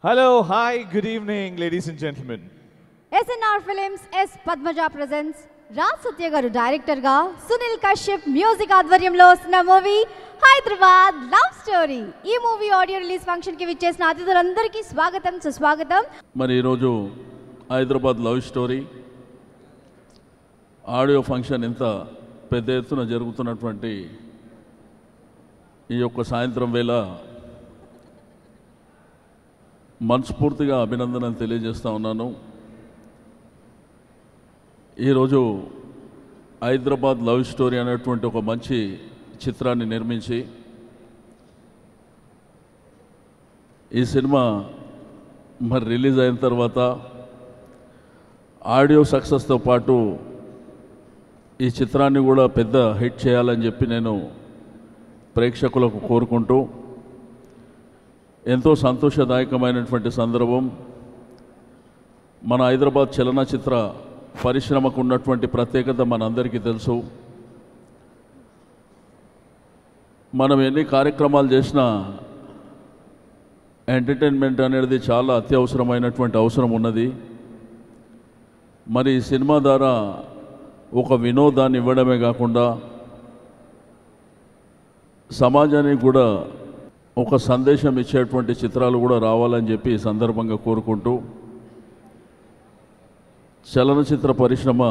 Hello, hi, good evening, ladies and gentlemen. SNR Films S. Padmaja presents Raj Satya garu director ga Sunil Kashyap music advaryamlo vastuna movie Hyderabad Love Story. Ee movie audio release function ki vichesina atithulandariki swagatam suswagatam. మరి ఈరోజు Hyderabad love story audio function ఇంత పెద్ద ఎత్తున జరుగుతున్నటువంటి ఈ యొక్క సాయంత్రం వేళ మనస్ఫూర్తిగా అభినందనలు తెలియజేస్తూ ఉన్నాను. ఈరోజు హైదరాబాద్ లవ్ స్టోరీ అనేటువంటి ఒక మంచి చిత్రాన్ని నిర్మించి ఈ సినిమా మరి రిలీజ్ అయిన తర్వాత ఆడియో సక్సెస్తో పాటు ఈ చిత్రాన్ని కూడా పెద్ద హిట్ చేయాలని చెప్పి నేను ప్రేక్షకులకు కోరుకుంటూ ఎంతో సంతోషదాయకమైనటువంటి సందర్భం. మన హైదరాబాద్ చలనచిత్ర పరిశ్రమకు ఉన్నటువంటి ప్రత్యేకత మనందరికీ తెలుసు. మనం ఎన్ని కార్యక్రమాలు చేసినా ఎంటర్టైన్మెంట్ అనేది చాలా అత్యవసరమైనటువంటి అవసరం ఉన్నది. మరి ఈ సినిమా ద్వారా ఒక వినోదాన్ని ఇవ్వడమే కాకుండా సమాజానికి కూడా ఒక సందేశం ఇచ్చేటువంటి చిత్రాలు కూడా రావాలని చెప్పి ఈ సందర్భంగా కోరుకుంటూ చలనచిత్ర పరిశ్రమ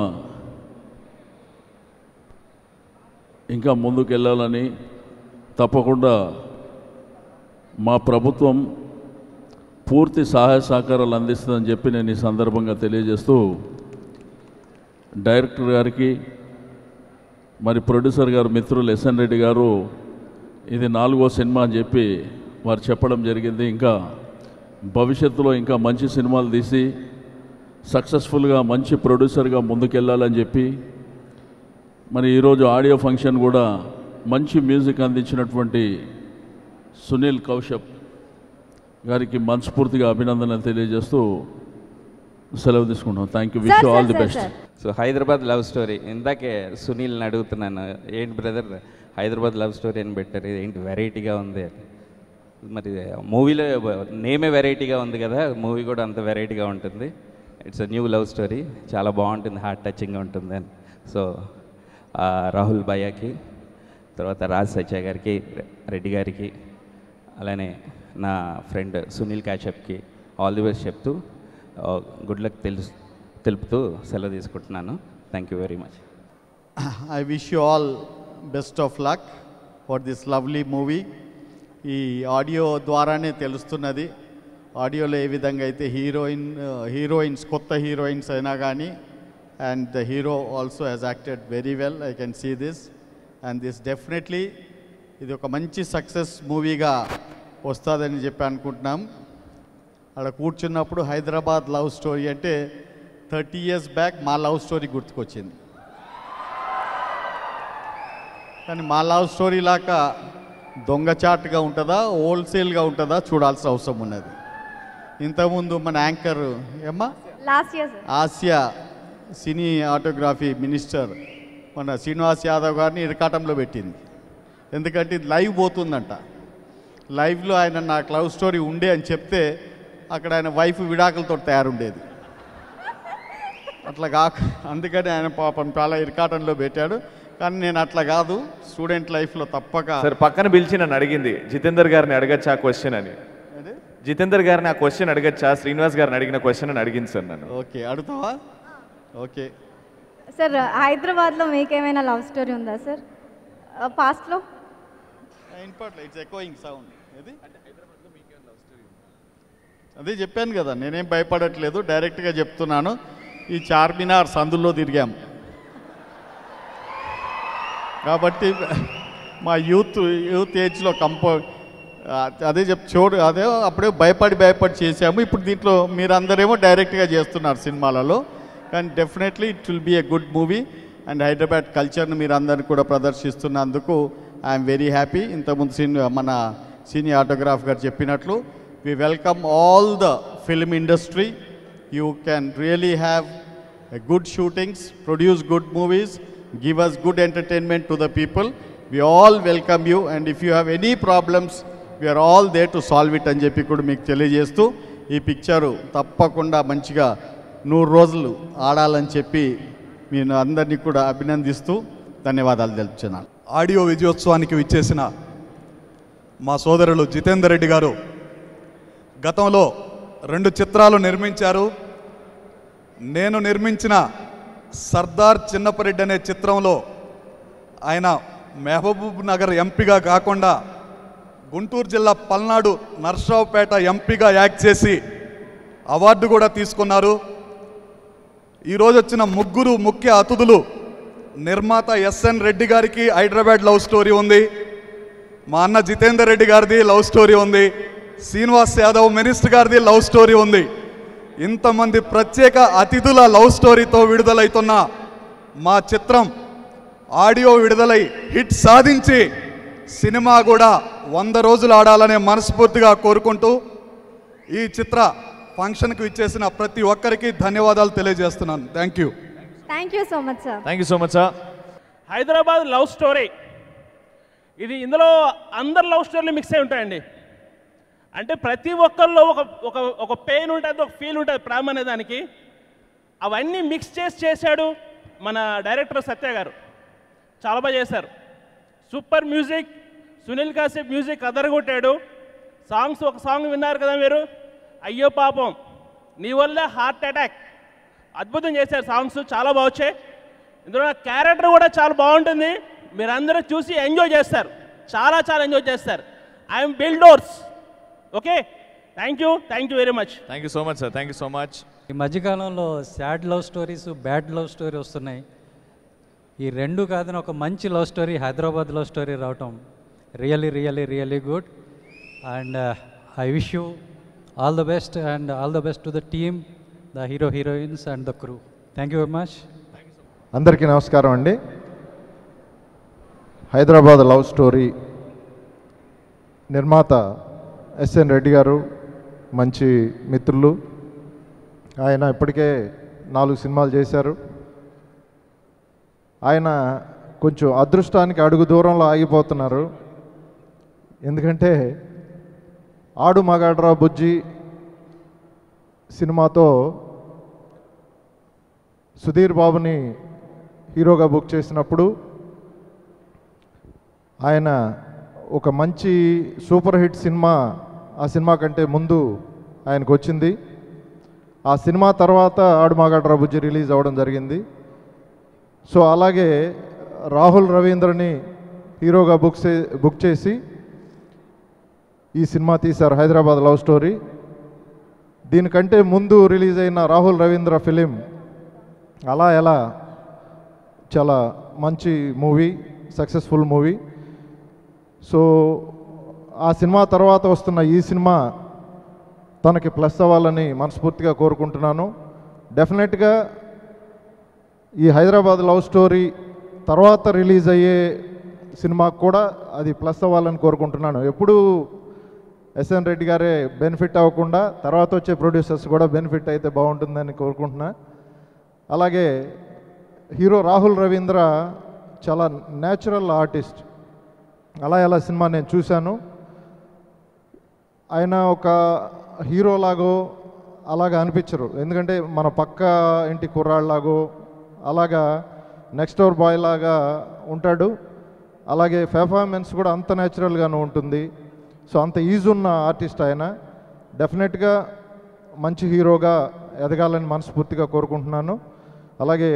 ఇంకా ముందుకెళ్ళాలని తప్పకుండా మా ప్రభుత్వం పూర్తి సహాయ సహకారాలు అందిస్తుందని చెప్పి నేను ఈ సందర్భంగా తెలియజేస్తూ డైరెక్టర్ గారికి మరి ప్రొడ్యూసర్ గారు మిత్రులు ఎస్ఎన్ రెడ్డి గారు ఇది 4వ సినిమా అని చెప్పి వారు చెప్పడం జరిగింది. ఇంకా భవిష్యత్తులో ఇంకా మంచి సినిమాలు తీసి సక్సెస్ఫుల్గా మంచి ప్రొడ్యూసర్గా ముందుకెళ్ళాలని చెప్పి మరి ఈరోజు ఆడియో ఫంక్షన్ కూడా మంచి మ్యూజిక్ అందించినటువంటి సునీల్ కౌశప్ గారికి మనస్ఫూర్తిగా అభినందనలు తెలియజేస్తూ సెలవు తీసుకుంటాం. Thank you, wish all the best. So Hyderabad love story ఇందాకే సునీల్ని అడుగుతున్నాను, ఏంటి బ్రదర్ హైదరాబాద్ లవ్ స్టోరీ అని పెట్టారు, ఏంటి వెరైటీగా ఉంది. మరి మూవీలో నేమే వెరైటీగా ఉంది కదా, మూవీ కూడా అంత వెరైటీగా ఉంటుంది. It's a new love story, చాలా బాగుంటుంది, హార్ట్ టచింగ్గా ఉంటుంది అని. సో రాహుల్ భయ్యాకి, తర్వాత రాజ్ సత్య గారికి, రెడ్డి గారికి, అలానే నా ఫ్రెండ్ సునీల్ కాశ్యప్కి ఆల్ ది బెస్ట్ చెప్తూ గుడ్ లక్ తెలుపుతూ సెలవు తీసుకుంటున్నాను. Thank you very much. I wish you all best of luck for this lovely movie. ఈ ఆడియో ద్వారానే తెలుస్తున్నది, ఆడియోలో ఏ విధంగా అయితే హీరోయిన్స్ కొత్త హీరోయిన్స్ అయినా కానీ and the hero also has acted very well. I can see this and this definitely ఇది ఒక మంచి సక్సెస్ మూవీగా వస్తుందని చెప్పి అనుకుంటున్నాం. అక్కడ కూర్చున్నప్పుడు హైదరాబాద్ లవ్ స్టోరీ అంటే 30 years బ్యాక్ మా లవ్ స్టోరీ గుర్తుకొచ్చింది. కానీ మా లవ్ స్టోరీ లాగా దొంగచాటుగా ఉంటుందా, హోల్సేల్గా ఉంటుందా చూడాల్సిన అవసరం ఉన్నది. ఇంతకుముందు మన యాంకర్ ఏమ్మా ఆసియా సినీ ఆటోగ్రఫీ మినిస్టర్ మన శ్రీనివాస్ యాదవ్ గారిని ఇరకాటంలో పెట్టింది. ఎందుకంటే ఇది లైవ్ పోతుందంట. లైవ్లో ఆయన నాకు లవ్ స్టోరీ ఉండే అని చెప్తే అక్కడ ఆయన వైఫ్ విడాకులతో తయారుండేది. అట్లా కాక అందుకని ఆయన పాపం చాలా ఇరకాటంలో పెట్టాడు. కానీ నేను అట్లా కాదు, స్టూడెంట్ లైఫ్లో తప్పక. సార్ పక్కన పిలిచి నన్ను అడిగింది, జితేందర్ గారిని అడగచ్చా క్వశ్చన్ అని. జితేందర్ గారిని ఆ క్వశ్చన్ అడగచ్చా, శ్రీనివాస్ గారిని అడిగిన క్వశ్చన్ అని అడిగింది సార్ నన్ను. ఓకే, అడుగుతావా? ఓకే సార్, హైదరాబాద్లో మీకేమైనా లవ్ స్టోరీ ఉందా సార్ పాస్ట్లో? It's echoing sound. అదే చెప్పాను కదా, నేనేం భయపడట్లేదు, డైరెక్ట్గా చెప్తున్నాను. ఈ చార్మినార్ సందుల్లో తిరిగాం కాబట్టి మా యూత్ ఏజ్లో అదే అదే అప్పుడే భయపడి చేసాము. ఇప్పుడు దీంట్లో మీరందరేమో డైరెక్ట్గా చేస్తున్నారు సినిమాలలో. కానీ definitely it will be a good movie and Hyderabad కల్చర్ను మీరు అందరినీ కూడా ప్రదర్శిస్తున్నందుకు ఐఎమ్ వెరీ హ్యాపీ. ఇంతకుముందు మన సీనియర్ ఆటోగ్రాఫ్ గారు చెప్పినట్లు we welcome all the film industry. You can really have good shootings, produce good movies, give us good entertainment to the people. We all welcome you, and if you have any problems, we are all there to solve it అని చెప్పి కూడా మీకు తెలియజేస్తూ ఈ picture తప్పకుండా మంచిగా 100 రోజులు ఆడాలని చెప్పి నేను అందరినీ కూడా అభినందిస్తూ ధన్యవాదాలు తెలుపుతున్నాను. ఆడియో విజయోత్సవానికి విచ్చేసిన మా సోదరులు జితేందర్ రెడ్డి గారు గతంలో 2 చిత్రాలు నిర్మించారు. నేను నిర్మించిన సర్దార్ చిన్నపరెడ్డి అనే చిత్రంలో ఆయన మహబూబ్ నగర్ ఎంపీగా కాకుండా గుంటూరు జిల్లా పల్నాడు నర్సరావుపేట ఎంపీగా యాక్ట్ చేసి అవార్డు కూడా తీసుకున్నారు. ఈరోజు వచ్చిన 3 ముఖ్య అతిథులు నిర్మాత ఎస్ఎన్ రెడ్డి గారికి హైదరాబాద్ లవ్ స్టోరీ ఉంది, మా అన్న జితేందర్ రెడ్డి గారిది లవ్ స్టోరీ ఉంది, శ్రీనివాస్ యాదవ్ మినిస్టర్ గారిది లవ్ స్టోరీ ఉంది. ఇంతమంది ప్రత్యేక అతిథుల లవ్ స్టోరీతో విడుదలవుతున్న మా చిత్రం ఆడియో విడుదలై హిట్ సాధించి సినిమా కూడా 100 రోజులు ఆడాలనే మనస్ఫూర్తిగా కోరుకుంటూ ఈ చిత్ర ఫంక్షన్కి ఇచ్చేసిన ప్రతి ఒక్కరికి ధన్యవాదాలు తెలియజేస్తున్నాను. Thank you. Thank you so much sir. Thank you so much sir. Hyderabad love story ఇందులో అందరు లవ్ స్టోరీలు మిక్స్ అయి ఉంటాయండి. అంటే ప్రతి ఒక్కరిలో ఒక పెయిన్ ఉంటుంది, ఒక ఫీల్ ఉంటుంది ప్రేమ అనే దానికి. అవన్నీ మిక్స్ చేశాడు మన డైరెక్టర్ సత్య గారు. చాలా బాగా చేశారు. Super music, Sunil Kashyap music అదరగొట్టాడు. సాంగ్స్ ఒక సాంగ్ విన్నారు కదా మీరు, అయ్యో పాపం నీ వల్ల హార్ట్ అటాక్, అద్భుతం చేశారు. సాంగ్స్ చాలా బాగా వచ్చాయి. ఇందులో క్యారెక్టర్ కూడా చాలా బాగుంటుంది. మీరందరూ చూసి ఎంజాయ్ చేస్తారు, చాలా ఎంజాయ్ చేస్తారు. ఐఎమ్ బిల్డోర్స్. Okay, thank you very much. Thank you so much sir. Thank you so much. ఈ మధ్యకాలంలో sad love stories, bad love story వస్తున్నాయి. ఈ 2 కాదని ఒక మంచి love story, Hyderabad love story రావటం really good. And I wish you all the best and all the best to the team, the heroines and the crew. Thank you very much. అందరికీ నమస్కారం అండి. Hyderabad love story నిర్మాత SN Reddy గారు మంచి మిత్రులు. ఆయన ఇప్పటికే 4 సినిమాలు చేశారు. ఆయన కొంచెం అదృష్టానికి అడుగు దూరంలో ఆగిపోతున్నారు. ఎందుకంటే ఆడు మగాడ్రా బుజ్జి సినిమాతో సుధీర్ బాబుని హీరోగా బుక్ చేసినప్పుడు ఆయన ఒక మంచి సూపర్ హిట్ సినిమా ఆ సినిమా కంటే ముందు ఆయనకు వచ్చింది. ఆ సినిమా తర్వాత ఆడు మగాడ్రా బుజ్జి రిలీజ్ అవ్వడం జరిగింది. సో అలాగే రాహుల్ రవీంద్రని హీరోగా బుక్ చేసి ఈ సినిమా తీశారు, హైదరాబాద్ లవ్ స్టోరీ. దీనికంటే ముందు రిలీజ్ అయిన రాహుల్ రవీంద్ర ఫిలిం అలా ఎలా చాలా మంచి మూవీ, సక్సెస్ఫుల్ మూవీ. సో ఆ సినిమా తర్వాత వస్తున్న ఈ సినిమా తనకి ప్లస్ అవ్వాలని మనస్ఫూర్తిగా కోరుకుంటున్నాను. డెఫినెట్గా ఈ హైదరాబాద్ లవ్ స్టోరీ తర్వాత రిలీజ్ అయ్యే సినిమాకు కూడా అది ప్లస్ అవ్వాలని కోరుకుంటున్నాను. ఎప్పుడూ ఎస్ఎన్ రెడ్డి గారే బెనిఫిట్ అవ్వకుండా తర్వాత వచ్చే ప్రొడ్యూసర్స్ కూడా బెనిఫిట్ అయితే బాగుంటుందని కోరుకుంటున్నా. అలాగే హీరో రాహుల్ రవీంద్ర చాలా న్యాచురల్ ఆర్టిస్ట్. అలా ఎలా సినిమా నేను చూశాను. ఆయన ఒక హీరోలాగో అలాగా అనిపించరు. ఎందుకంటే మన పక్క ఇంటి కుర్రాళ్ళలాగో అలాగా నెక్స్ట్ డోర్ బాయ్ లాగా ఉంటాడు. అలాగే పెర్ఫార్మెన్స్ కూడా అంత న్యాచురల్గానే ఉంటుంది. సో అంత ఈజీ ఉన్న ఆర్టిస్ట్ ఆయన. డెఫినెట్గా మంచి హీరోగా ఎదగాలని మనస్ఫూర్తిగా కోరుకుంటున్నాను. అలాగే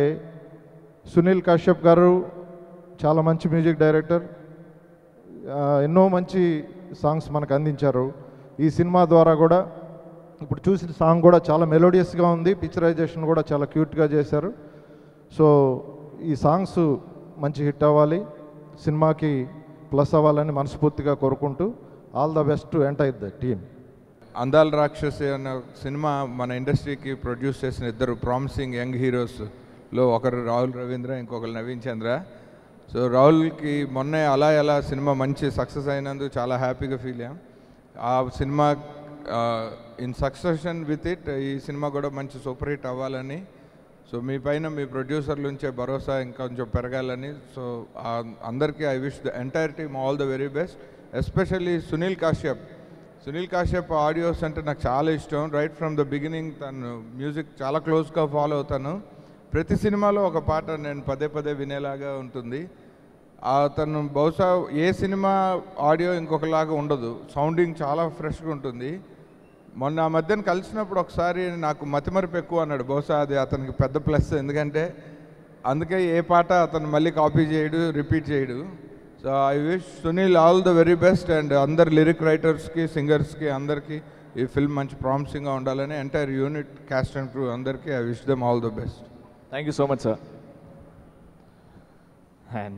సునీల్ కాశ్యప్ గారు చాలా మంచి మ్యూజిక్ డైరెక్టర్, ఎన్నో మంచి సాంగ్స్ మనకు అందించారు. ఈ సినిమా ద్వారా కూడా ఇప్పుడు చూసిన సాంగ్ కూడా చాలా మెలోడియస్గా ఉంది, పిక్చరైజేషన్ కూడా చాలా క్యూట్గా చేశారు. సో ఈ సాంగ్స్ మంచి హిట్ అవ్వాలి, సినిమాకి ప్లస్ అవ్వాలని మనస్ఫూర్తిగా కోరుకుంటూ all the best to entire the team. అందాల రాక్షసి అన్న సినిమా మన ఇండస్ట్రీకి ప్రొడ్యూస్ చేసిన 2 ప్రామిసింగ్ యంగ్ హీరోస్లో ఒకరు రాహుల్ రవీంద్ర, ఇంకొకరు నవీన్ చంద్ర. సో రాహుల్కి మొన్నే అలా ఎలా సినిమా మంచి సక్సెస్ అయినందుకు చాలా హ్యాపీగా ఫీల్ అయ్యాం. ఆ cinema in succession with it ఈ సినిమా కూడా మంచి సూపర్ హిట్ అవ్వాలని, సో మీ పైన మీ ప్రొడ్యూసర్ల నుంచే భరోసా ఇంకొంచెం పెరగాలని, సో అందరికీ I wish the entire team all the very best. Especially Sunil Kashyap Sunil Kashyap audios అంటే నాకు చాలా ఇష్టం. రైట్ ఫ్రమ్ ద బిగినింగ్ తను మ్యూజిక్ చాలా క్లోజ్గా ఫాలో అవుతాను. ప్రతి సినిమాలో ఒక పాట నేను పదే పదే వినేలాగా ఉంటుంది. తను బహుశా ఏ సినిమా ఆడియో ఇంకొకలాగా ఉండదు, సౌండింగ్ చాలా ఫ్రెష్గా ఉంటుంది. మొన్న ఆ మధ్యన కలిసినప్పుడు ఒకసారి నాకు మతిమరుపు ఎక్కువ అన్నాడు. బహుశా అది అతనికి పెద్ద ప్లస్, ఎందుకంటే అందుకే ఏ పాట అతను మళ్ళీ కాపీ చేయడు, రిపీట్ చేయడు. So I wish Sunil all the very best. And అందరు లిరిక్ రైటర్స్కి, సింగర్స్కి అందరికీ ఈ ఫిల్మ్ మంచి ప్రామిసింగ్గా ఉండాలని entire unit, cast and crew అందరికీ I wish them all the best. Thank you so much sir.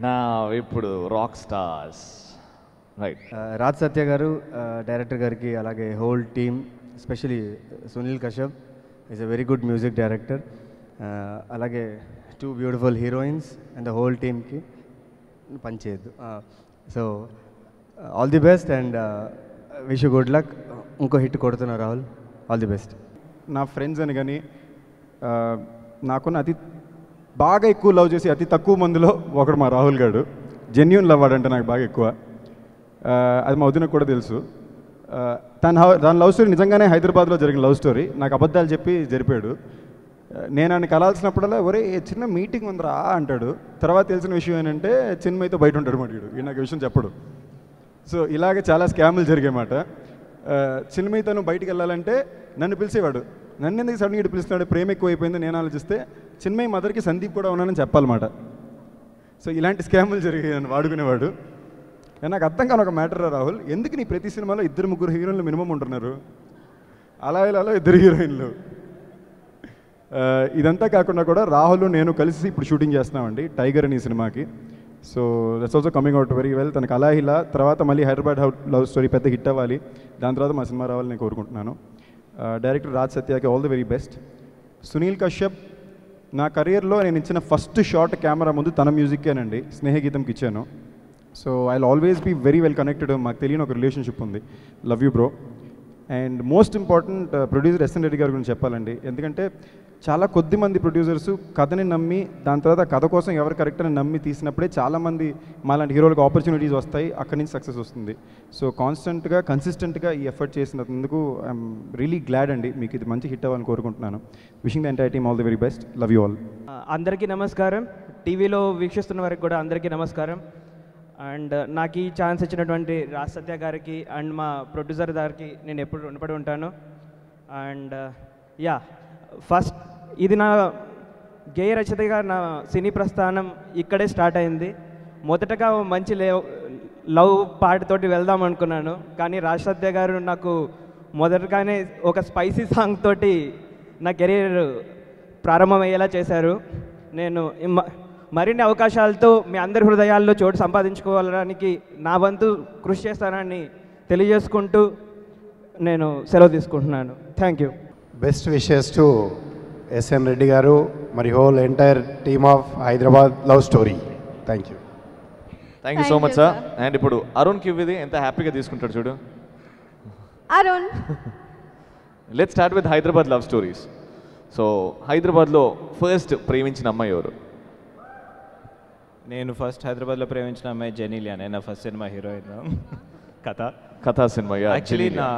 నా ఇప్పుడు rock stars right. Raj Satya గారు, డైరెక్టర్ గారికి, అలాగే whole team, especially Sunil Kashyap is a very good music director. అలాగే 2 beautiful heroines and the whole టీమ్కి పనిచేయద్దు. So all the best and wish you good luck. ఇంకో hit కొడుతున్నారు Rahul, all the best. నా friends అని కానీ నాకున్న అతి బాగా ఎక్కువ లవ్ చేసి అతి తక్కువ మందిలో ఒకడు మా రాహుల్ గారు. జెన్యూన్ లవ్ వాడంటే నాకు బాగా ఎక్కువ. అది మా వదినకు కూడా తెలుసు. తన లవ్ స్టోరీ నిజంగానే హైదరాబాద్లో జరిగిన లవ్ స్టోరీ. నాకు అబద్ధాలు చెప్పి జరిపాడు. నేను ఆయన కలాల్సినప్పుడల్లా ఒరే చిన్న మీటింగ్ ఉందిరా అంటాడు. తర్వాత తెలిసిన విషయం ఏంటంటే చిన్మయ్యతో బయట ఉంటాడు మాట. వీడు నాకు విషయం చెప్పడు. సో ఇలాగే చాలా స్కాములు జరిగాయన్నమాట. చిన్మయ్య తను బయటికి వెళ్ళాలంటే నన్ను పిలిచేవాడు. నన్ను ఎందుకు సడన్గా ఇటు పిలుస్తున్నాడు, ప్రేమ ఎక్కువ అయిపోయింది నేను ఆలోచిస్తే చిన్మయ్య మదర్కి సందీప్ కూడా ఉన్నానని చెప్పాలన్నమాట. సో ఇలాంటి స్కాములు జరిగాయి, నన్ను వాడుకునేవాడు. నాకు అర్థం కాని ఒక మ్యాటర్ రాహుల్, ఎందుకు నీ ప్రతి సినిమాలో 2-3 హీరోయిన్లు మినిమం ఉంటున్నారు, అలా ఇలా 2 హీరోయిన్లు. ఇదంతా కాకుండా కూడా రాహుల్ నేను కలిసి ఇప్పుడు షూటింగ్ చేస్తున్నామండి టైగర్ అని ఈ సినిమాకి. So that's also coming out very well. తనకు అలా ఇలా తర్వాత మళ్ళీ హైదరాబాద్ లవ్ స్టోరీ పెద్ద హిట్ అవ్వాలి, దాని తర్వాత మా సినిమా రావాలని నేను కోరుకుంటున్నాను. డైరెక్టర్ రాజ్ సత్యకి all the very best. Sunil Kashyap నా కెరియర్లో నేను ఇచ్చిన ఫస్ట్ షాట్ కెమెరా ముందు తన మ్యూజిక్కేనండి, స్నేహగీతంకి ఇచ్చాను. So I will always be very well connected. మాకు తెలియని ఒక రిలేషన్షిప్ ఉంది. Love you bro. And most important producer SN Reddy గారి గురించి చెప్పాలండి. ఎందుకంటే చాలా కొద్ది మంది ప్రొడ్యూసర్స్ కథని నమ్మి దాని తర్వాత కథ కోసం ఎవరు కరెక్ట్ అని నమ్మి తీసినప్పుడే చాలామంది మాలాంటి హీరోలకు ఆపర్చునిటీస్ వస్తాయి, అక్కడి నుంచి సక్సెస్ వస్తుంది. సో కాన్స్టెంట్గా కన్సిస్టెంట్గా ఈ ఎఫర్ట్ చేసినందుకు ఐఎమ్ రియలీ గ్లాడ్ అండి. మీకు ఇది మంచి హిట్ అవ్వాలని కోరుకుంటున్నాను. Wishing the entire team all the very best. Love you all. అందరికీ నమస్కారం. టీవీలో వీక్షిస్తున్న వారికి కూడా అందరికీ నమస్కారం. అండ్ నాకు ఈ ఛాన్స్ ఇచ్చినటువంటి రాజ్ సత్య గారికి అండ్ మా ప్రొడ్యూసర్ గారికి నేను ఎప్పుడు రుణపడి ఉంటాను. అండ్ ఫస్ట్ ఇది నా గేయ రచయితగా నా సినీ ప్రస్థానం ఇక్కడే స్టార్ట్ అయింది. మొదటగా మంచి లవ్ పాటతోటి వెళ్దాం అనుకున్నాను, కానీ రాజ్ సత్య గారు నాకు మొదటగానే ఒక స్పైసీ సాంగ్ తోటి నా కెరీర్ ప్రారంభమయ్యేలా చేశారు. నేను మరిన్ని అవకాశాలతో మీ అందరి హృదయాల్లో చోటు సంపాదించుకోవడానికి నా వంతు కృషి చేస్తానని తెలియజేసుకుంటూ నేను సెలవు తీసుకుంటున్నాను. Thank you. Best wishes to SN Reddy గారు మరి whole entire team of Hyderabad love story. Thank you. Thank you so much sir. And ఇప్పుడు అరుణ్కి ఇవ్వది ఎంత హ్యాపీగా తీసుకుంటాడు చూడు. Arun, let's start with Hyderabad love stories. So హైదరాబాద్లో ఫస్ట్ ప్రేమించిన అమ్మాయి ఎవరు? నేను ఫస్ట్ హైదరాబాద్లో ప్రేమించిన అమ్మాయి జెనీలియా. నేను నా ఫస్ట్ సినిమా హీరోయిన్ కథా సినిమా. యాక్చువల్లీ నా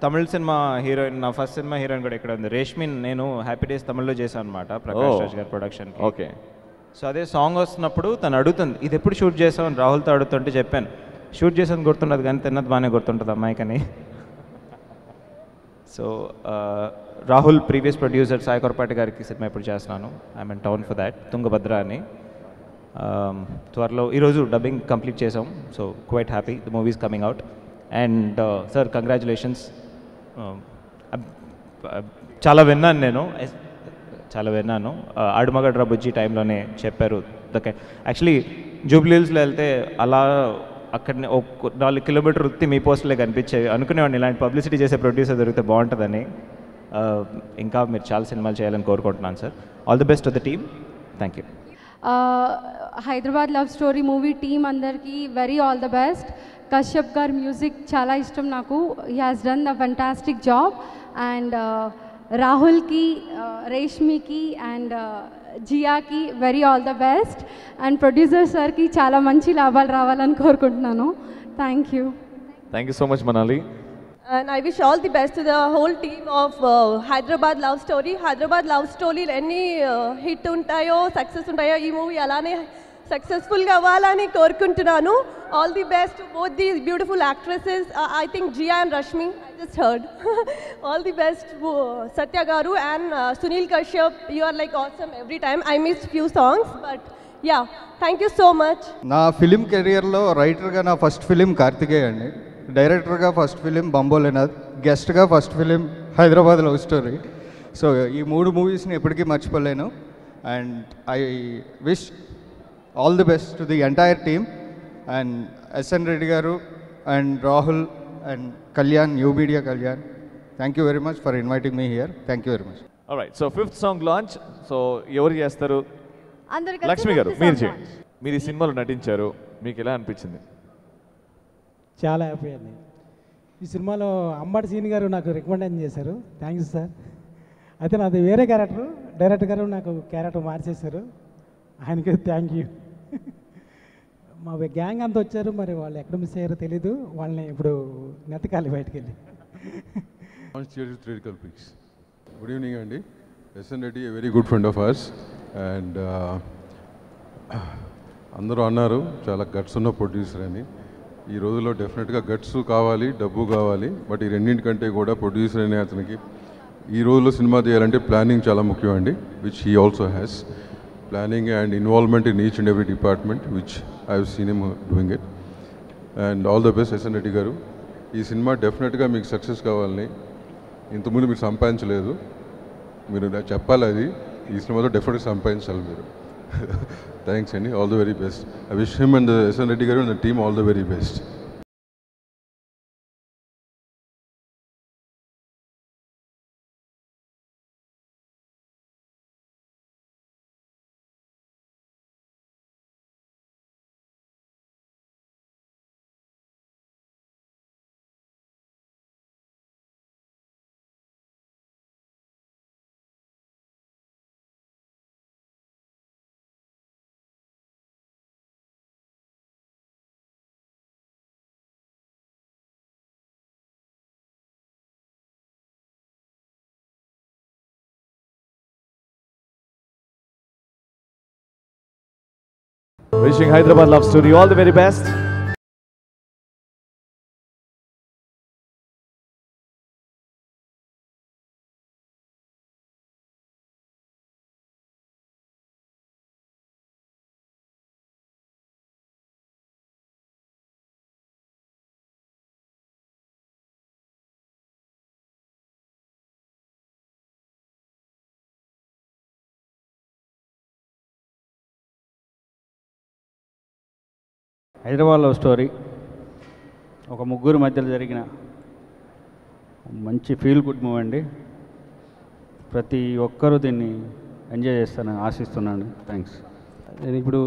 తమిళ సినిమా హీరోయిన్, నా ఫస్ట్ సినిమా హీరోయిన్ కూడా ఇక్కడ ఉంది, రేష్మిన్. నేను హ్యాపీ డేస్ తమిళ్లో చేశాను అనమాట, ప్రకాష్ రాజ్ గారి ప్రొడక్షన్. ఓకే. సో అదే సాంగ్ వస్తున్నప్పుడు తను అడుగుతుంది ఇది ఎప్పుడు షూట్ చేసావు అని రాహుల్తో అడుగుతుంటే చెప్పాను షూట్ చేసేది గుర్తుండదు కానీ తిన్నది బాగానే గుర్తుంటుంది అమ్మాయికని. So Rahul previous producer Sai Korapati గారికి సినిమా ఇప్పుడు చేస్తున్నాను. I'm in town for that, Tungabhadra అని. త్వరలో ఈరోజు డబ్బింగ్ కంప్లీట్ చేసాం. So quite happy, the movies coming out. And sir congratulations. చాలా విన్నాను ఆడుమగడ్ర బుజ్జి టైంలోనే చెప్పారు. యాక్చువల్లీ జూబ్లీహిల్స్లో వెళ్తే అలా అక్కడనే 4 కిలోమీటర్ వృత్తి మీ పోస్టులే కనిపించేవి. అనుకునేవాడిని ఇలాంటి పబ్లిసిటీ చేసే ప్రొడ్యూసర్ దొరికితే బాగుంటుందని. ఇంకా మీరు చాలా సినిమాలు చేయాలని కోరుకుంటున్నాను sir. All the best to the team. Thank you. Hyderabad love story movie team అందరికీ very all the best. Kashyap గారి మ్యూజిక్ చాలా ఇష్టం నాకు. He has done the fantastic job. And రాహుల్కి, రేష్మికి అండ్ జియాకి very all the best. And producer సార్కి చాలా మంచి లాభాలు రావాలని కోరుకుంటున్నాను. Thank you. Thank you so much Manali. And I wish all the best to the whole team of Hyderabad Love Story. Hyderabad Love Story any hit untayo, success untayo, ee movie alane successful ga avvalani korukuntunnanu. All the best to both these beautiful actresses. I think Jia and Rashmi, I just heard. All the best to Satya Garu and Sunil Kashyap. You are like awesome every time. I missed few songs, but yeah, thank you so much. నా film కెరియర్లో రైటర్గా నా first film Karthikeya అండి, డైరెక్టర్గా first film Bambholenath, గెస్ట్గా first film Hyderabad love story. So ఈ 3 మూవీస్ని ఎప్పటికీ మర్చిపోలేను. And I wish all the best to the entire team and SN Reddy గారు and Rahul and Kalyan, new media Kalyan. Thank you very much for inviting me here. Thank you very much. Alright, so 5th song launch. So ఎవరు చేస్తారు? అందరూ లక్ష్మి గారు మీరు చేయండి. మీరు ఈ సినిమాలో నటించారు, మీకు ఎలా అనిపించింది? చాలా హ్యాపీ అండి. ఈ సినిమాలో అంబటి సీని గారు నాకు రికమెండేషన్ చేశారు. Thanks sir. అయితే నాది వేరే క్యారెక్టర్, డైరెక్టర్ గారు నాకు క్యారెక్టర్ మార్చేశారు, ఆయనకి థ్యాంక్ యూ. మా గ్యాంగ్ అంతా వచ్చారు, మరి వాళ్ళు ఎక్కడ మిస్ అయ్యారో తెలీదు, వాళ్ళని ఇప్పుడు నెతకాలి బయటికి వెళ్ళి. గుడ్ ఈవినింగ్ అండి. SN Reddy a very good friend of ours and అందరూ అన్నారు చాలా గట్స్ ఉన్న ప్రొడ్యూసర్ అని. ఈ రోజుల్లో డెఫినెట్గా గట్స్ కావాలి, డబ్బు కావాలి, బట్ ఈ రెండింటికంటే కూడా ప్రొడ్యూసర్ అనే అతనికి ఈ రోజుల్లో సినిమా తీయాలంటే ప్లానింగ్ చాలా ముఖ్యం అండి, which he also has. Planning and involvement in each and every department, which I have seen him doing it. And all the best SN Reddy గారు. ఈ సినిమా డెఫినెట్గా మీకు సక్సెస్ కావాలని, ఇంతకుముందు మీరు సంపాదించలేదు, మీరు చెప్పాలి అది, ఈ సినిమాలో డెఫినెట్గా సంపాదించాలి మీరు. థ్యాంక్స్ అండి, all the very best. I wish him and SN Reddy గారు and the team all the very best. Wishing Hyderabad Love Story all the very best. Hyderabad love story ఒక ముగ్గురు మధ్యలో జరిగిన మంచి ఫీల్ గుడ్ మూవీ అండి. ప్రతి ఒక్కరూ దీన్ని ఎంజాయ్ చేస్తానని ఆశిస్తున్నాను. థ్యాంక్స్. నేను ఇప్పుడు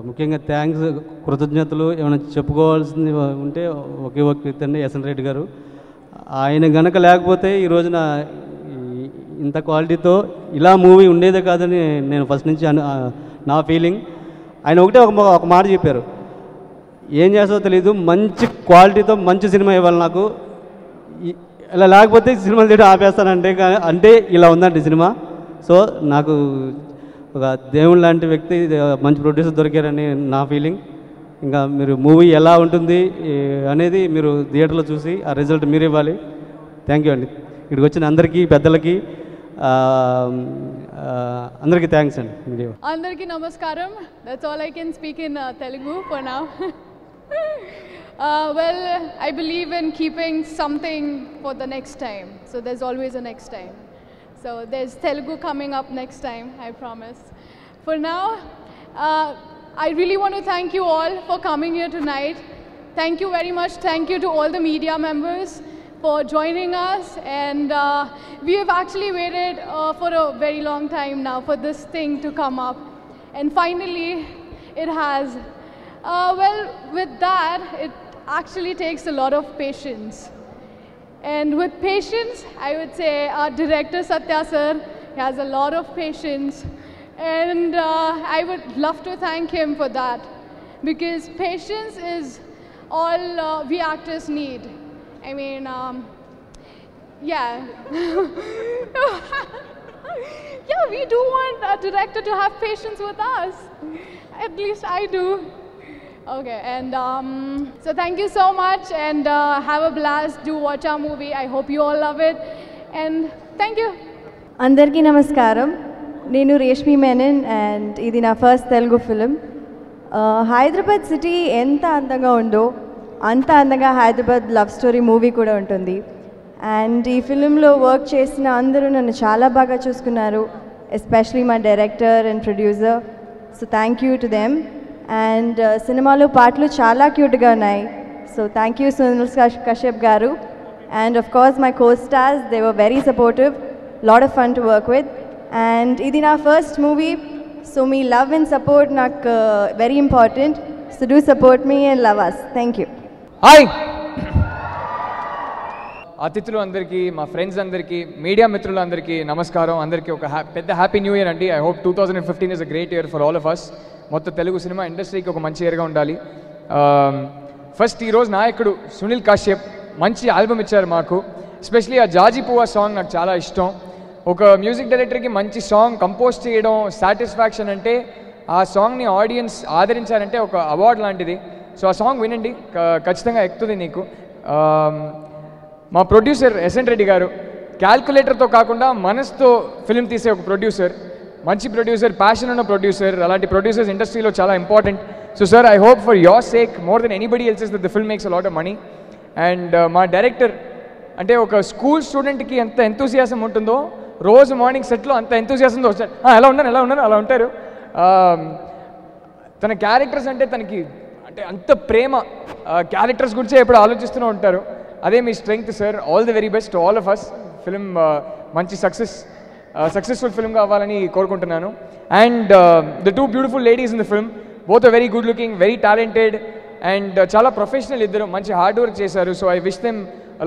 ముఖ్యంగా థ్యాంక్స్, కృతజ్ఞతలు ఏమైనా చెప్పుకోవాల్సింది ఉంటే ఒకే ఒక వ్యక్తి అండి, ఎస్ఎన్ రెడ్డి గారు. ఆయన గనక లేకపోతే ఈ రోజున ఇంత క్వాలిటీతో ఇలా మూవీ ఉండేదే కాదని నేను ఫస్ట్ నుంచి నా ఫీలింగ్. ఆయన ఒకటే ఒక మాట చెప్పారు, ఏం చేస్తావో తెలీదు, మంచి క్వాలిటీతో మంచి సినిమా ఇవ్వాలి నాకు, ఇలా లేకపోతే సినిమాలు తీయడం ఆపేస్తానంటే అంటే ఇలా ఉందండి సినిమా. సో నాకు ఒక దేవుడు లాంటి వ్యక్తి, మంచి ప్రొడ్యూసర్ దొరికారని నా ఫీలింగ్. ఇంకా మీరు మూవీ ఎలా ఉంటుంది అనేది మీరు థియేటర్లో చూసి ఆ రిజల్ట్ మీరు ఇవ్వాలి. థ్యాంక్ యూ అండి. ఇక్కడికి వచ్చిన అందరికీ, పెద్దలకి అందరికీ థ్యాంక్స్ అండి. వీడియో అందరికీ నమస్కారం. That's all I can speak in Telugu for now. Well, I believe in keeping something for the next time. So there's always a next time. So there's Telugu coming up next time, I promise. For now, I really want to thank you all for coming here tonight. Thank you very much. Thank you to all the media members for joining us. And we have actually waited for a very long time now for this thing to come up. And finally, it has. Well, with that, it actually takes a lot of patience. And with patience, I would say our director Satya sir has a lot of patience. And I would love to thank him for that. Because patience is all we actors need. I mean, yeah. Yeah, we do want a director to have patience with us. At least I do. Okay, and so thank you so much, and have a blast. Do watch our movie. I hope you all love it, and thank you. అందరికీ నమస్కారం. నేను Reshmi Menon and ఇది నా first Telugu film. Hyderabad city ఎంత అందంగా ఉందో అంత అందంగా హైదరాబాద్ లవ్ స్టోరీ మూవీ కూడా ఉంటుంది. అండ్ ఈ ఫిలింలో వర్క్ చేసిన అందరూ నన్ను చాలా బాగా చూసుకున్నారు, ఎస్పెషలీ మా director and producer. So thank you to them. And సినిమాలో పాటలు చాలా క్యూట్గా ఉన్నాయి. So thank you Sunil Kashyap గారు. And of course my co stars, they were very supportive, lot of fun to work with. And ఇది నా ఫస్ట్ మూవీ, సో మీ love and support నాకు very important. So do support me and love us. Thank you. Hi అతిథులు అందరికీ, మా friends అందరికీ, media మిత్రులందరికీ నమస్కారం. అందరికీ ఒక పెద్ద హ్యాపీ న్యూ ఇయర్ అండి. I hope 2015 is a great year for all of us. మొత్తం తెలుగు సినిమా ఇండస్ట్రీకి ఒక మంచి ఇయర్గా ఉండాలి. ఫస్ట్ ఈరోజు నాయకుడు సునీల్ కశ్యప్ మంచి ఆల్బమ్ ఇచ్చారు మాకు. ఎస్పెషలీ ఆ జాజీ పువ్వా సాంగ్ నాకు చాలా ఇష్టం. ఒక మ్యూజిక్ డైరెక్టర్కి మంచి సాంగ్ కంపోజ్ చేయడం సాటిస్ఫాక్షన్ అంటే, ఆ సాంగ్ని ఆడియన్స్ ఆదరించారంటే ఒక అవార్డు లాంటిది. సో ఆ సాంగ్ వినండి, ఖచ్చితంగా ఎక్కుతుంది నీకు. మా ప్రొడ్యూసర్ ఎస్ఎన్ రెడ్డి గారు క్యాల్కులేటర్తో కాకుండా మనసుతో ఫిల్మ్ తీసే ఒక ప్రొడ్యూసర్, మంచి ప్రొడ్యూసర్, ప్యాషన్ ఉన్న ప్రొడ్యూసర్. అలాంటి ప్రొడ్యూసర్స్ ఇండస్ట్రీలో చాలా important. So sir, I hope for your sake more than anybody else's that the film makes a lot of money. And మా డైరెక్టర్ అంటే ఒక స్కూల్ స్టూడెంట్కి ఎంత ఎంతూసియాసం ఉంటుందో, రోజు మార్నింగ్ సెట్లో అంత ఎంతూసియాసంతో వచ్చారు. ఎలా ఉన్నారు అలా ఉంటారు. తన క్యారెక్టర్స్ అంటే తనకి అంటే అంత ప్రేమ, క్యారెక్టర్స్ గురించే ఎప్పుడు ఆలోచిస్తూనే ఉంటారు. అదే మీ strength sir. All the very best to all of us. Film మంచి సక్సెస్ఫుల్ ఫిల్మ్ కావాలని కోరుకుంటున్నాను. And the two beautiful ladies in the film, both are very good looking, very talented and చాలా ప్రొఫెషనల్. ఇద్దరు మంచి హార్డ్ వర్క్ చేశారు. So I wish them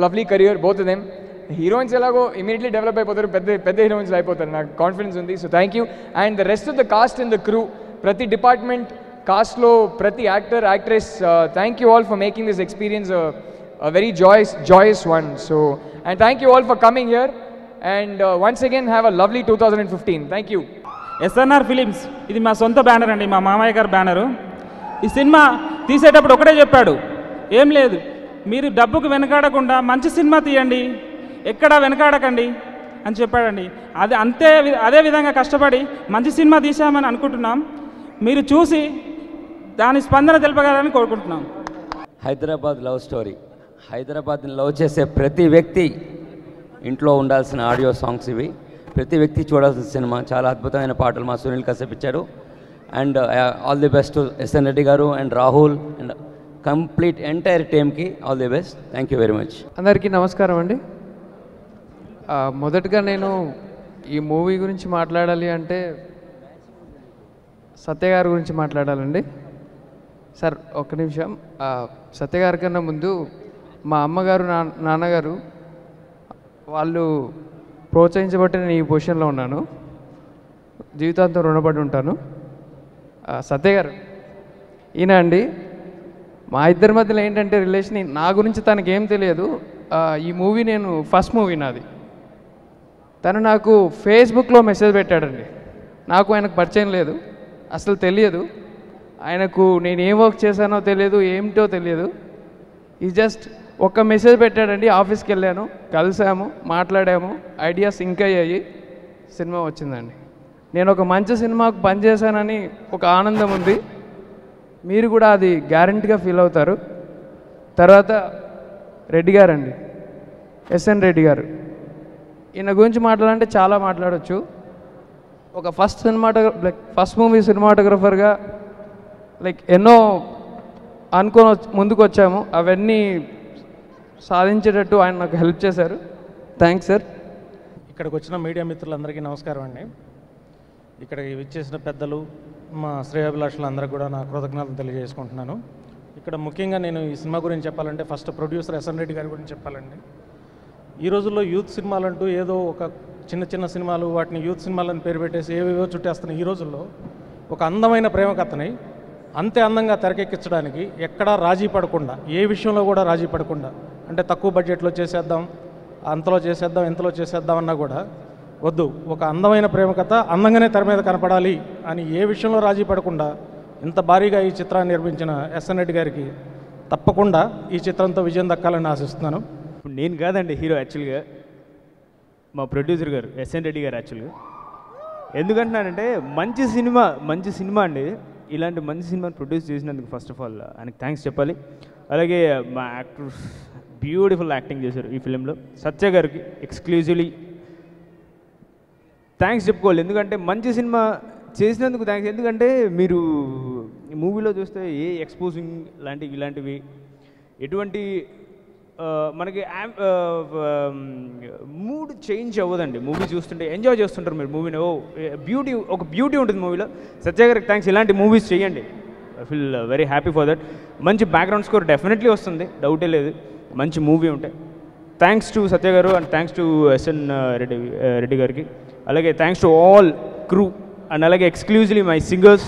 lovely career, both them. Heroines ఎలాగో immediately develop అయిపోతారు, పెద్ద heroines అయిపోతారు, నాకు confidence ఉంది. So thank you. And the rest of the cost and the crew, ప్రతి డిపార్ట్మెంట్ కాస్ట్లో ప్రతి actor, actress, thank you all for making this experience a very joyous one. So, and thank you all for coming here, and once again have a lovely 2015. Thank you. SNR films ఇది మా సొంత banner అండి, మా మామయ్య గారి banner. ఈ cinema తీసేటప్పుడు ఒకటే చెప్పాడు, ఏం లేదు, మీరు డబ్బుకు వెనకాడకుండా మంచి సినిమా తీయండి, ఎక్కడా వెనకాడకండి అని చెప్పాడండి. అదే విధంగా కష్టపడి మంచి సినిమా తీసామని అనుకుంటున్నాం. మీరు చూసి దాని స్పందన తెలపగలని కోరుకుంటున్నాం. Hyderabad love story. హైదరాబాద్ని లవ్ చేసే ప్రతి వ్యక్తి ఇంట్లో ఉండాల్సిన ఆడియో సాంగ్స్ ఇవి. ప్రతి వ్యక్తి చూడాల్సిన సినిమా. చాలా అద్భుతమైన పాటలు మా సునీల్ కశ్యప్ ఇచ్చారు. And all the best to SN Reddy గారు and Rahul and complete entire టీమ్కి all the best. Thank you very much. అందరికీ నమస్కారం అండి. మొదటగా నేను ఈ మూవీ గురించి మాట్లాడాలి అంటే సత్య గారి గురించి మాట్లాడాలండి. సార్ ఒక్క నిమిషం. సత్య గారి కన్నా ముందు మా అమ్మగారు, నాన్నగారు వాళ్ళు ప్రోత్సహించబట్టి నేను ఈ పొజిషన్లో ఉన్నాను. జీవితాంతం రుణపడి ఉంటాను. సత్య గారు ఈయన అండి, మా ఇద్దరి మధ్యలో ఏంటంటే రిలేషన్, నా గురించి తనకేం తెలియదు. ఈ మూవీ నేను ఫస్ట్ మూవీ నాది. తను నాకు ఫేస్బుక్లో మెసేజ్ పెట్టాడండి. నాకు ఆయనకు పరిచయం లేదు, అసలు తెలియదు. ఆయనకు నేను ఏం వర్క్ చేశానో తెలియదు, ఏమిటో తెలియదు. ఈ జస్ట్ ఒక్క మెసేజ్ పెట్టాడండి. ఆఫీస్కి వెళ్ళాను, కలిసాము, మాట్లాడాము, ఐడియాస్ సింక్ అయ్యాయి, సినిమా వచ్చిందండి. నేను ఒక మంచి సినిమాకు పనిచేశానని ఒక ఆనందం ఉంది. మీరు కూడా అది గ్యారంటీగా ఫీల్ అవుతారు. తర్వాత రెడ్డి గారండి, ఎస్ఎన్ రెడ్డి గారు, ఈయన గురించి మాట్లాడాలంటే చాలా మాట్లాడవచ్చు. ఒక ఫస్ట్ మూవీ సినిమాటోగ్రఫర్గా ఎన్నో అనుకొని ముందుకు వచ్చాము. అవన్నీ సాధించేటట్టు ఆయన నాకు హెల్ప్ చేశారు. Thanks sir. ఇక్కడికి వచ్చిన మీడియా మిత్రులందరికీ నమస్కారం అండి. ఇక్కడికి విచ్చేసిన పెద్దలు, మా శ్రేయాభిలాషులందరికీ కూడా నా కృతజ్ఞతలు తెలియజేసుకుంటున్నాను. ఇక్కడ ముఖ్యంగా నేను ఈ సినిమా గురించి చెప్పాలంటే ఫస్ట్ ప్రొడ్యూసర్ ఎస్ఎన్ రెడ్డి గారి గురించి చెప్పాలండి. ఈ రోజుల్లో యూత్ సినిమాలంటూ ఏదో ఒక చిన్న సినిమాలు, వాటిని యూత్ సినిమాలని పేరు పెట్టేసి ఏవేవో చుట్టేస్తున్నాయి. ఈ రోజుల్లో ఒక అందమైన ప్రేమ కథని అంతే అందంగా తెరకెక్కించడానికి ఎక్కడా రాజీ పడకుండా, ఏ విషయంలో కూడా రాజీ పడకుండా, అంటే తక్కువ బడ్జెట్లో చేసేద్దాం, అంతలో చేసేద్దాం, ఇంతలో చేసేద్దాం అన్నా కూడా వద్దు, ఒక అందమైన ప్రేమ కథ అందంగానే తెర మీద కనపడాలి అని ఏ విషయంలో రాజీ పడకుండా ఇంత భారీగా ఈ చిత్రాన్ని నిర్మించిన ఎస్ఎన్ రెడ్డి గారికి తప్పకుండా ఈ చిత్రంతో విజయం దక్కాలని ఆశిస్తున్నాను. ఇప్పుడు నేను కాదండి హీరో, యాక్చువల్గా మా ప్రొడ్యూసర్ గారు ఎస్ఎన్ రెడ్డి గారు. యాక్చువల్గా ఎందుకంటున్నానంటే మంచి సినిమా అండి. ఇలాంటి మంచి సినిమాని ప్రొడ్యూస్ చేసినందుకు ఫస్ట్ ఆఫ్ ఆల్ ఆయనకు థ్యాంక్స్ చెప్పాలి. అలాగే మా యాక్టర్స్ బ్యూటిఫుల్ యాక్టింగ్ చేశారు ఈ ఫిలింలో. సత్య గారికి ఎక్స్క్లూజివ్లీ థ్యాంక్స్ చెప్పుకోవాలి, ఎందుకంటే మంచి సినిమా చేసినందుకు థ్యాంక్స్. ఎందుకంటే మీరు మూవీలో చూస్తే ఏ ఎక్స్పోజింగ్ ఇలాంటివి ఎటువంటి మనకి మూడ్ చేంజ్ అవ్వదండి. మూవీ చూస్తుంటే ఎంజాయ్ చేస్తుంటారు మీరు మూవీని. ఒక బ్యూటీ ఉంటుంది మూవీలో. సత్య గారికి థ్యాంక్స్. ఇలాంటి మూవీస్ చేయండి. I feel very happy for that. మంచి బ్యాక్గ్రౌండ్ స్కోర్ డెఫినెట్లీ వస్తుంది, డౌటే లేదు. మంచి మూవీ ఉంటే థ్యాంక్స్ టు సత్య గారు and thanks to SN Reddy గారికి. అలాగే thanks to all crew and అలాగే exclusively my singers,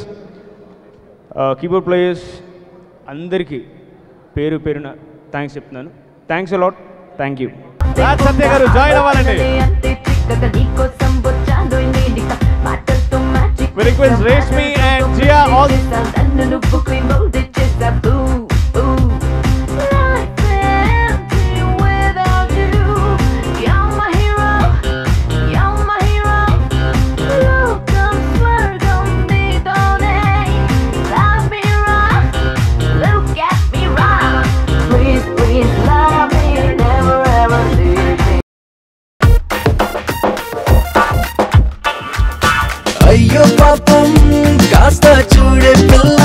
keyboard players అందరికీ పేరు పేరున థ్యాంక్స్ చెప్తున్నాను. Thanks a lot. Thank you. Satya గారు జాయిన్ అవ్వాలండి. We request Reshmi and Jia all. అయ్యో పాపం కాస్త చూడే పిల్ల,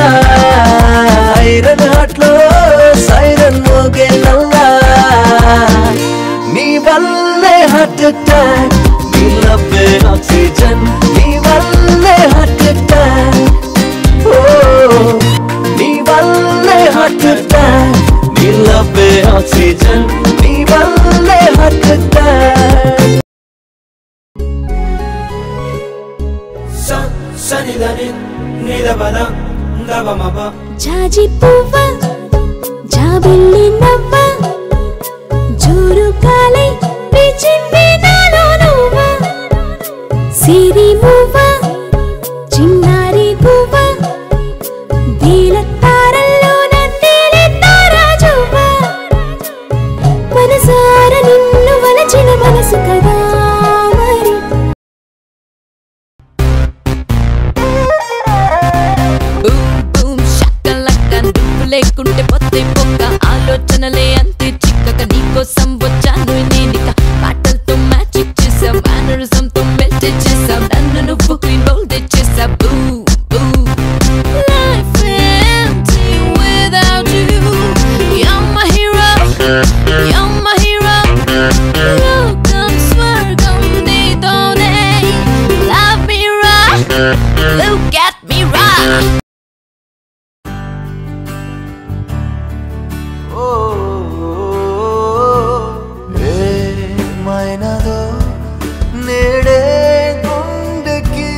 ఐరన్ హాట్లో సైరన్ మోగే నల్లా, నీ వల్లే హార్ట్ అటాక్, నీ లవ్వే ఆక్సిజన్, నీ వల్లే హార్ట్ అటాక్, ఓ నీ వల్లే హార్ట్ అటాక్, నీ లవ్వే ఆక్సిజన్, నీ వల్లే హార్ట్ అటాక్. జాజి పువ్వ జాబిల్లి నవ్వ జోరు కాలై పిచింది నాలో నువ్వ, సిరి మువ్వ చిన్నారి పువ్వ దీల తారల్లో నందేలే తారాజువ్వ, మనసార నిన్ను వలచిన మనసు కదా మరి. లేకుంటే పొత్తే పొక్క ఆలోచనలే అంతే చిక్కక నీకోసం వచ్చాను నేనిక, పాటలతో మ్యాజిక్ చేసాం, మేనరిజంతో మెల్టెడ్ చేసాం, నన్ను నువ్వు క్వీన్ రోల్ తెచ్చేసా. Boo boo life empty without you, you're my hero, you're my hero, లోకం స్వర్గం నీతోనే, love me right, look at me right. ఏమైనదో నేడే గుండెకి,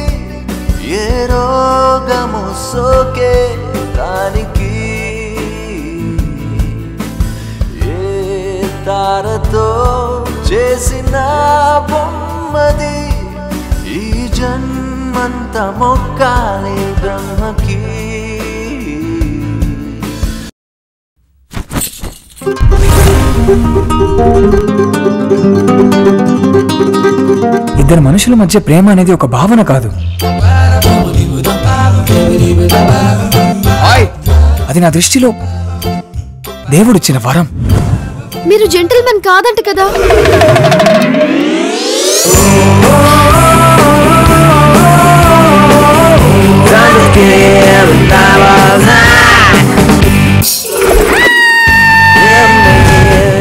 ఏ రోగము సోకే దానికి, ఏ తారతో చేసిన బొమ్మది, ఈ జన్మంత మొక్కాలి బ్రహ్మకి. ఇద్దరు మనుషుల మధ్య ప్రేమ అనేది ఒక భావన కాదు, అది నా దృష్టిలో దేవుడిచ్చిన వరం. మీరు జెంటిల్మెన్ కాదంట కదా.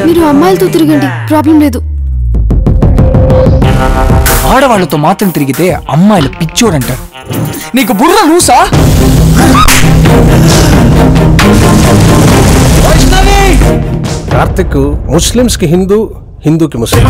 మీరు అమ్మాయిలతో తిరగండి, ప్రాబ్లం లేదు. ఆడవాళ్లతో మాత్రం తిరిగితే అమ్మాయిలు పిచ్చోడంటారు. నీకు బుర్ర లూసా? కార్తిక్ ముస్లిమ్స్ కి హిందూ, హిందూకి ముస్లిం.